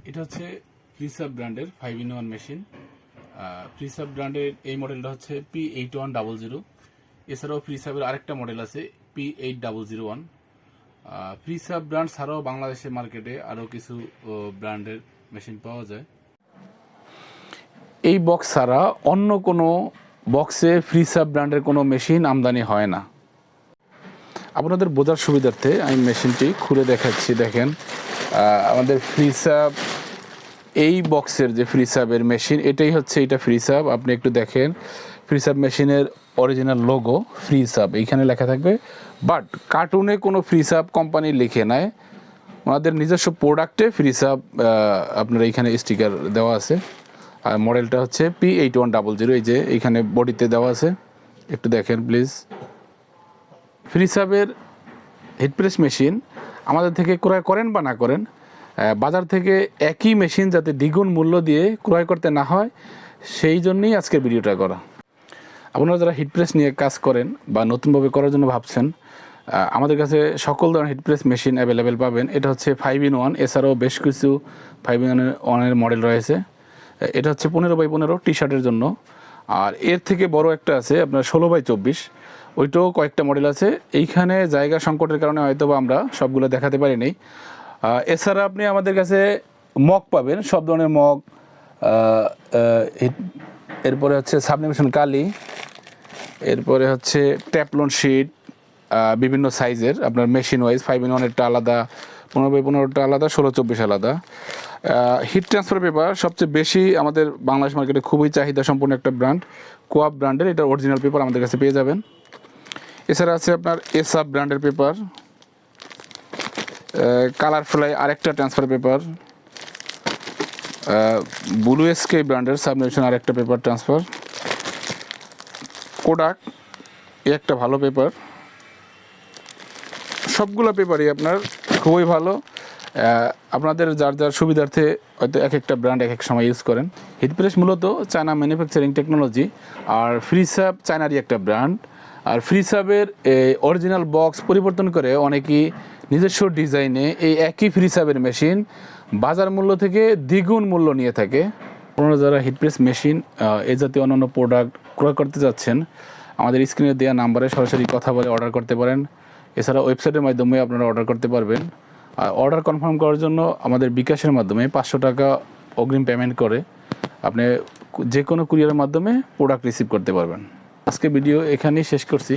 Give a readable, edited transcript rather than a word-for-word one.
এটা হচ্ছে প্রিসাব ব্র্যান্ডের 5-in-1 মেশিন। প্রিসাব ব্র্যান্ডের এই মডেলটা হচ্ছে P8100। এছাড়াও প্রিসাবের আরেকটা মডেল আছে P8001। প্রিসাব ব্র্যান্ড ছাড়াও বাংলাদেশের মার্কেটে আরও কিছু ব্র্যান্ডের মেশিন পাওয়া যায়। এই বক্স ছাড়া অন্য কোনো বক্সে প্রিসাব ব্র্যান্ডের কোনো মেশিন আমদানি হয় না। আপনাদের বোঝার সুবিধার্থে আমি মেশিনটি খুলে দেখাচ্ছি। দেখেন, আমাদের প্রিসাব এই বক্সের যে প্রিসাবের মেশিন, এটাই হচ্ছে এটা প্রিসাব। আপনি একটু দেখেন, প্রিসাব মেশিনের অরিজিনাল লোগো প্রিসাব এইখানে লেখা থাকবে, বাট কার্টুনে কোনো প্রিসাব কোম্পানি লিখে নেয়, ওনাদের নিজস্ব প্রোডাক্টে প্রিসাব আপনার এইখানে স্টিকার দেওয়া আছে। আর মডেলটা হচ্ছে P8100, এই যে এইখানে বডিতে দেওয়া আছে, একটু দেখেন প্লিজ। প্রিসাবের হিটপ্রেস মেশিন আমাদের থেকে ক্রয় করেন বা না করেন, বাজার থেকে একই মেশিন যাতে দ্বিগুণ মূল্য দিয়ে ক্রয় করতে না হয়, সেই জন্যই আজকের ভিডিওটা করা। আপনারা যারা হিটপ্রেস নিয়ে কাজ করেন বা নতুনভাবে করার জন্য ভাবছেন, আমাদের কাছে সকল ধরনের হিটপ্রেস মেশিন অ্যাভেলেবেল পাবেন। এটা হচ্ছে 5-in-1, এছাড়াও বেশ কিছু 5-in-1 মডেল রয়েছে। এটা হচ্ছে 15x15 টি শার্টের জন্য। আর এর থেকে বড় একটা আছে আপনার 16x24, ওইটাও কয়েকটা মডেল আছে। এইখানে জায়গা সংকটের কারণে হয়তো বা আমরা সবগুলো দেখাতে পারিনি। এছাড়া আপনি আমাদের কাছে মগ পাবেন, সব ধরনের মগ। এরপরে হচ্ছে সাবলিমেশন কালি, এরপরে হচ্ছে ট্যাপলন শিট বিভিন্ন সাইজের, আপনার মেশিন ওয়াইজ 5-in-1 আলাদা, 15x15 আলাদা, 16x24 আলাদা। হিট ট্রান্সফার পেপার সবচেয়ে বেশি আমাদের বাংলাদেশ মার্কেটে খুবই চাহিদা সম্পন্ন একটা ব্র্যান্ড, কোয়াব ব্র্যান্ডের। এটার অরিজিনাল পেপার আমাদের কাছে পেয়ে যাবেন। এছাড়া আছে আপনার এসআব ব্র্যান্ডের পেপার, কালার ফ্লাই আরেকটা ট্রান্সফার পেপার, ব্লু এসকে ব্র্যান্ডের সাবলিমেশন আরেকটা পেপার ট্রান্সফার, কোডাক একটা ভালো পেপার। সবগুলো পেপারই আপনার খুবই ভালো। আপনাদের যার যার সুবিধার্থে হয়তো এক একটা ব্র্যান্ড এক এক সময় ইউজ করেন। হিটপ্রেস মূলত চায়না ম্যানুফ্যাকচারিং টেকনোলজি, আর প্রিসাব চায়নারই একটা ব্র্যান্ড। আর প্রিসাবের অরিজিনাল বক্স পরিবর্তন করে অনেকেই নিজস্ব ডিজাইনে এই একই প্রিসাবের মেশিন বাজার মূল্য থেকে দ্বিগুণ মূল্য নিয়ে থাকে। আপনারা যারা হিটপ্রেস মেশিন এই জাতীয় অন্যান্য প্রোডাক্ট ক্রয় করতে যাচ্ছেন, আমাদের স্ক্রিনে দেওয়া নাম্বারে সরাসরি কথা বলে অর্ডার করতে পারেন। এছাড়া ওয়েবসাইটের মাধ্যমে আপনারা অর্ডার করতে পারবেন। আর অর্ডার কনফার্ম করার জন্য আমাদের বিকাশের মাধ্যমে 500 টাকা অগ্রিম পেমেন্ট করে আপনি যে কোনো কুরিয়ারের মাধ্যমে প্রোডাক্ট রিসিভ করতে পারবেন। আজকে ভিডিও এখানেই শেষ করছি।